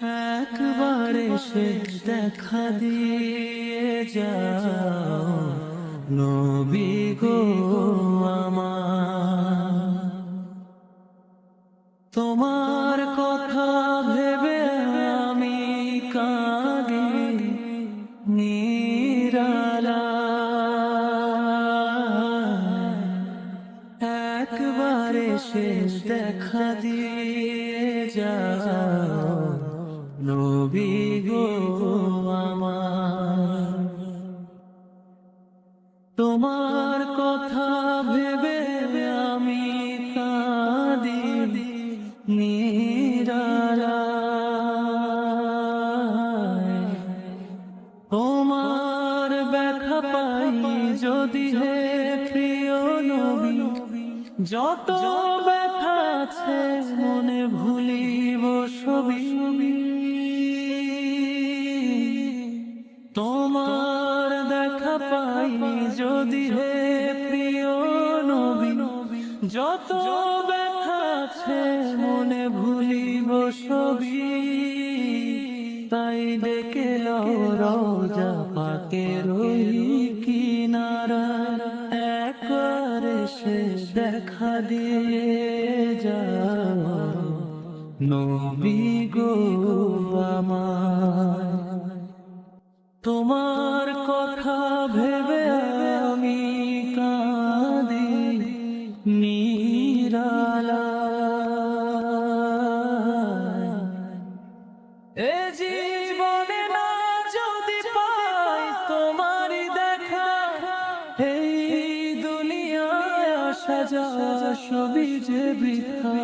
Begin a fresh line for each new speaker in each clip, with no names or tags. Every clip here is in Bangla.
একবার এসে দেখা দিয়ে যাও নবী গো আমার। তোমার কথা ভেবে আমি কাঁদি নিরালায়। একবার এসে দেখা দিয়ে যাও নবী গো আমার। তোমার কথা ভেবে আমি কাঁদি নিরালায়। তোমার ব্যথা পাই যদি হে প্রিয় নবী, যত ব্যথা আছে মনে ভুলিব সবই। তোমার দেখা পাই যদি হে প্রিয় নবী, যত ব্যথা আছে মনে ভুলিব সবই। তাই ডেকে লও রওজা পাকের ওই কিনারা, একবার এসে দেখা দিয়ে যাও নবী গো আমার। তোমার কথা ভেবে আমি কাঁদি নিরালায়। এ জীবনে না যদি পাই তোমারই দেখা, এই দুনিয়ায় আসা যাওয়া সবই যে বৃথা।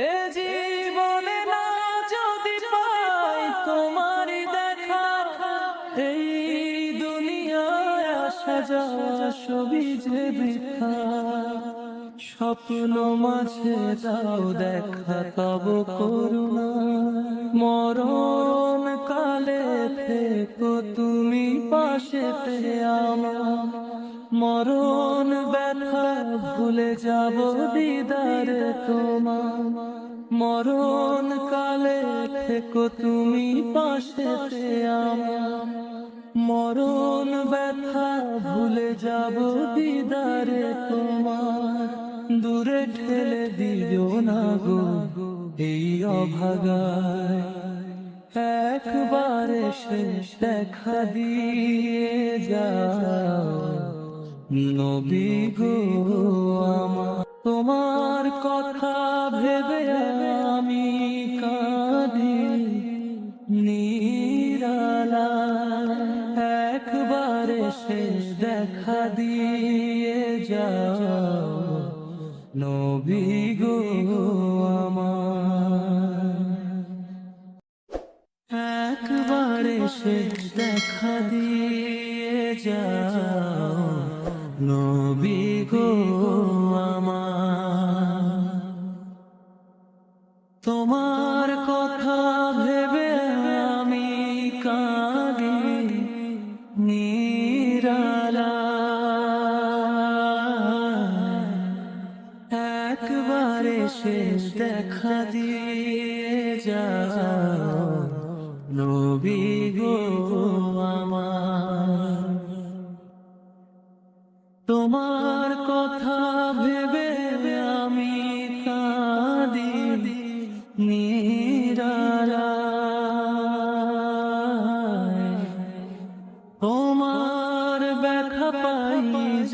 এ জীবনে না যদি পাই তোমারই দেখা, এই দুনিয়ায় আসা যাওয়া সবই যে বৃথা। স্বপ্ন মাঝে দাও দেখা তব করুণা, মরণ কালে থেকো তুমি পাশেতে আমার। মরণ ব্যথা ভুলে যাব দিদারে তোমার, মরণ কালে থেকো তুমি পাশেতে আমার। মরণ ব্যথা ভুলে যাব দিদারে তোমার। দূরে ঠেলে দিও না গো এই অভাগায়, একবার এসে দেখা দিয়ে যাও নবী গো আমার। তোমার কথা ভেবে আমি কাঁদি নিরালায়। একবার এসে দেখা দিয়ে যাও নবী গো আমার। একবার এসে দেখা দিয়ে যাও নবী গো আমার। তোমার কথা ভেবে আমি কাঁদি নিরালায়। একবার এসে দেখা দিয়ে যাও নবী গো আমার। তোমার কথা ভেবে আমি কাঁদি নিরালায়। তোমার ব্যথা পাই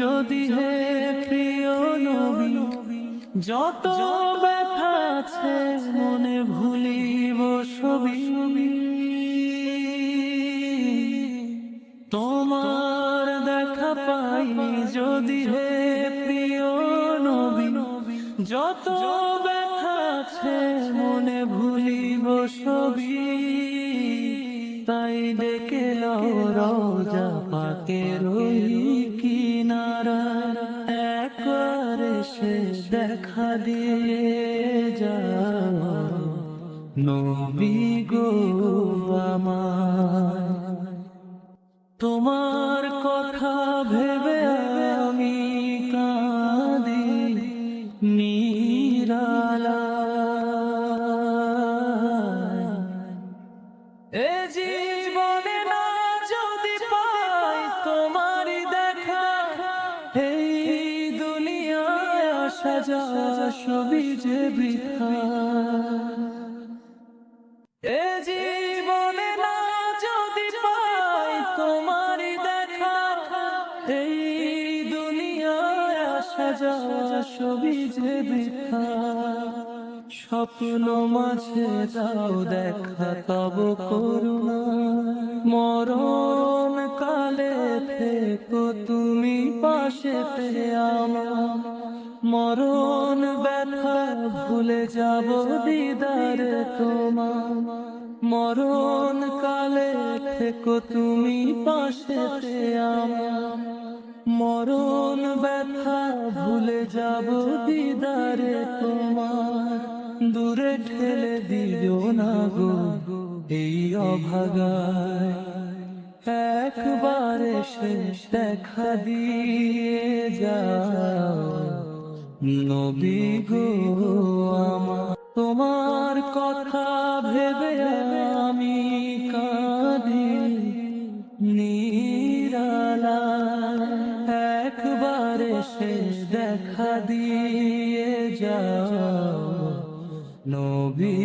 যদি হে প্রিয় নবী, যত ব্যথা আছে মনে ভুলিব সবই। তোমার দেখা পাই যদি হে প্রিয় নবী, যত ব্যথা আছে মনে ভুলিব সবই। তাই ডেকে লও রওজা পাকের ওই কিনারা, একবার এসে দেখা দিয়ে যাও নবী গো আমার। তোমার কথা ভেবে আমি কাঁদি নিরালায়। এ জীবনে না যদি পাই তোমারই দেখা, এই দুনিয়ায় আসা যাওয়া সবই যে বৃথা। এ জীবনে না যদি পাই তোমারই দেখা, এই দুনিয়ায় আসা যাওয়া সবই যে বৃথা। স্বপ্ন মাঝে দাও দেখা তব করুণা, মরণ কালে থেকো তুমি পাশেতে আমার। মরণ ব্যথা ভুলে যাব দিদারে তোমার, মরণ কালে থেকো তুমি পাশেতে আমার। মরণ ব্যথা ভুলে যাব দিদারে তোমার। দূরে ঠেলে দিও না গো এই অভাগায়, একবারে শেষ দেখা দিয়ে যাও নবী গো আমার। তোমার কথা ভেবে আমি কাঁদি নিরালায়, একবারে শেষ দেখা দিয়ে যাও নবী